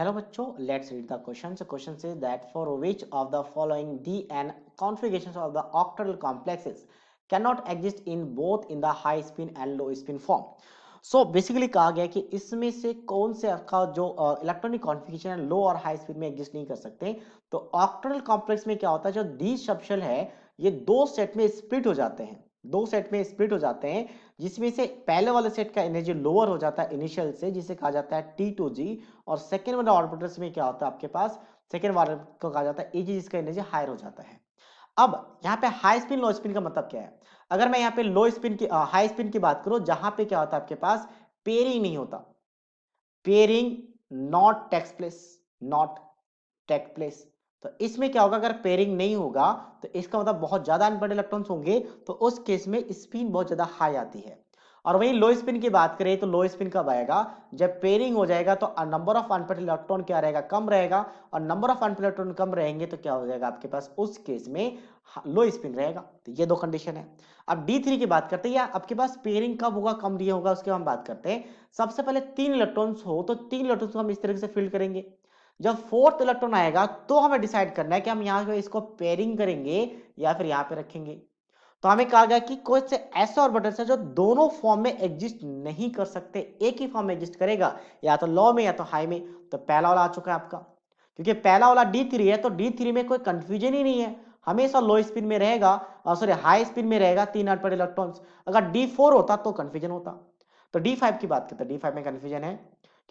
Hello बच्चों, let's read the question. So question says that for which of the following Dn configurations of the octal complexes cannot exist in both in the high spin and low spin form. So basically कहा गया कि इसमें से कौन से का जो electronic configuration है लो और हाई स्पीड में एग्जिस्ट नहीं कर सकते। तो ऑक्टल कॉम्प्लेक्स में क्या होता है, जो डी सबशेल है ये दो सेट में स्प्लिट हो जाते हैं, दो सेट में स्प्लिट हो जाते हैं, जिसमें से पहले वाले सेट का एनर्जी लोअर हो जाता है इनिशियल से, जिसे कहा जाता है T2G, और सेकेंड वाले ऑर्बिटल्स में क्या होता है आपके पास, सेकेंड वाले को कहा जाता है Eg, जिसका एनर्जी हायर हो जाता है। अब यहाँ पे हाई स्पिन लो स्पिन का मतलब क्या है? अगर मैं यहाँ पे लो स्पिन की हाई स्पिन की बात करूं, जहां पे क्या होता है आपके पास पेयरिंग नहीं होता, pairing not takes place, not take place. तो इसमें क्या होगा, अगर पेयरिंग नहीं होगा तो इसका मतलब बहुत ज्यादा अनपेयर्ड इलेक्ट्रॉन्स होंगे, तो उस केस में स्पिन बहुत ज्यादा हाई आती है। और वहीं लो स्पिन की बात करें तो लो स्पिन कब आएगा, जब पेयरिंग हो जाएगा तो नंबर ऑफ अनपेयर्ड इलेक्ट्रॉन क्या रहेगा, कम रहेगा, और नंबर ऑफ अनपेयर्ड इलेक्ट्रॉन कम रहेंगे तो क्या हो जाएगा आपके पास, उस केस में लो स्पिन रहेगा। तो ये दो कंडीशन है। अब D3 की बात करते हैं, या आपके पास पेयरिंग कब होगा, कम दिया होगा, उसके हम बात करते हैं। सबसे पहले 3 इलेक्ट्रॉन्स हो तो 3 इलेक्ट्रॉन्स को हम इस तरीके से फिल करेंगे। जब फोर्थ इलेक्ट्रॉन आएगा तो हमें डिसाइड करना है कि हम यहाँ पे इसको पेयरिंग करेंगे या फिर यहाँ पे रखेंगे। तो हमें कहा गया कि कुछ से ऐसे ऑर्बिटल्स है जो दोनों फॉर्म में एग्जिस्ट नहीं कर सकते, एक ही फॉर्म में एग्जिस्ट करेगा, या तो लो में या तो हाई में। तो पहला वाला आ चुका है आपका, क्योंकि पहला वाला D3 है तो D3 में कोई कंफ्यूजन ही नहीं है, हमेशा लो स्पिन में रहेगा, और सॉरी हाई स्पिन में रहेगा, 3 अनपेयर्ड इलेक्ट्रॉन्स। अगर D4 होता तो कंफ्यूजन होता। तो D5 की बात करते हैं, D5 में कंफ्यूजन है,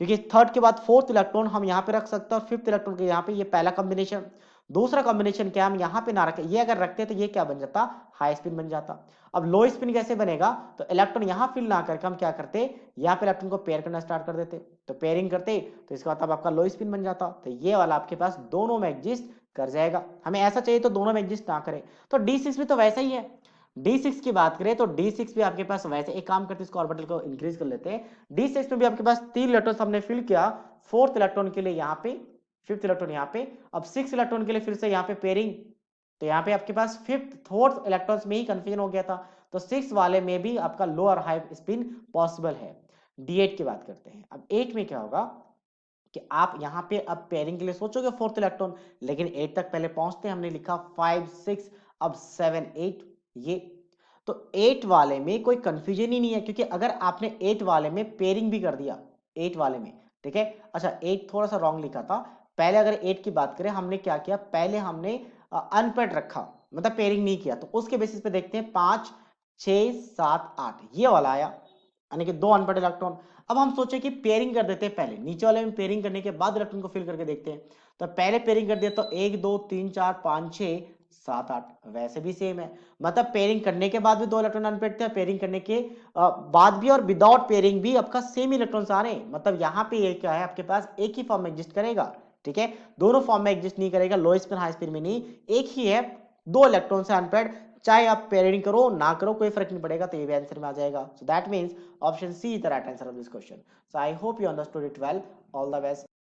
क्योंकि थर्ड के बाद फोर्थ इलेक्ट्रॉन हम यहाँ पे रख सकते हैं और फिफ्थ इलेक्ट्रॉन के यहाँ पे, ये पहला कॉम्बिनेशन। दूसरा कॉम्बिनेशन क्या, हम यहाँ पे ना रखें, ये अगर रखते तो ये क्या बन जाता, हाई स्पिन बन जाता। अब लो स्पिन कैसे बनेगा, तो इलेक्ट्रॉन यहाँ फिल ना करके हम क्या करते, यहाँ पे इलेक्ट्रॉन को पेयर करना स्टार्ट कर देते, तो पेयरिंग करते, तो इसका मतलब आपका लो स्पिन बन जाता। तो ये वाला आपके पास दोनों में एग्जिस्ट कर जाएगा। हमें ऐसा चाहिए तो दोनों में एग्जिस्ट ना करे। तो D6 भी तो वैसा ही है। D6 की बात करें तो D6 भी आपके पास वैसे एक काम करते, इसको ऑर्बिटल को इंक्रीज कर लेते हैं। D6 में भी आपके पास 3 इलेक्ट्रॉन हमने फिल किया, फोर्थ इलेक्ट्रॉन के लिए यहाँ पे, फिफ्थ इलेक्ट्रॉन यहाँ पे, अब सिक्स इलेक्ट्रॉन के लिए फिर से यहाँ पे पेयरिंग। तो यहाँ पे आपके पास फिफ्थ फोर्थ इलेक्ट्रॉन्स में ही कंफ्यूजन हो गया था, तो सिक्स वाले में भी आपका लो और हाई स्पिन पॉसिबल है। D8 की बात करते हैं। अब 8 में क्या होगा कि आप यहाँ पे अब पेयरिंग के लिए सोचोगे फोर्थ इलेक्ट्रॉन, लेकिन 8 तक पहले पहुंचते हैं, हमने लिखा 5 6, अब 7 8, ये। तो 8 वाले में कोई कंफ्यूजन ही नहीं है, क्योंकि अगर आपने 8 वाले में पेयरिंग भी कर दिया, 8 वाले में, ठीक है। अच्छा 8 थोड़ा सा रॉन्ग लिखा था, पहले अगर 8 की बात करें, हमने क्या किया, पहले हमने अनपेड रखा, मतलब पेयरिंग नहीं किया, तो उसके बेसिस पे देखते हैं 5 6 7 8 ये वाला आया, यानी कि दो अनपेड इलेक्ट्रॉन। अब हम सोचे कि पेयरिंग कर देते हैं, पहले नीचे वाले में पेयरिंग करने के बाद इलेक्ट्रॉन को फिल करके देखते हैं। तो पहले पेयरिंग कर दिया तो 1 2 3 4 5 6 7 8, वैसे भी सेम है, मतलब पेयरिंग करने के बाद भी दो इलेक्ट्रॉन अनपेड थे, पेयरिंग करने के बाद भी और विदाउट पेयरिंग भी आपका सेम इलेक्ट्रॉन्स आ रहे हैं। मतलब यहाँ पे ये क्या है, आपके पास एक ही फॉर्म में एग्जिस्ट करेगा, ठीक है, दोनों फॉर्म में एग्जिस्ट नहीं करेगा, लो स्पिन हाई स्पिन में नहीं, एक ही है, दो इलेक्ट्रॉन से अनपेड, चाहे आप पेयरिंग करो ना करो कोई फर्क नहीं पड़ेगा, तो ये भी आंसर में आ जाएगा। So that means option C is the right answer of this question. So I hope you understood it well. All the best.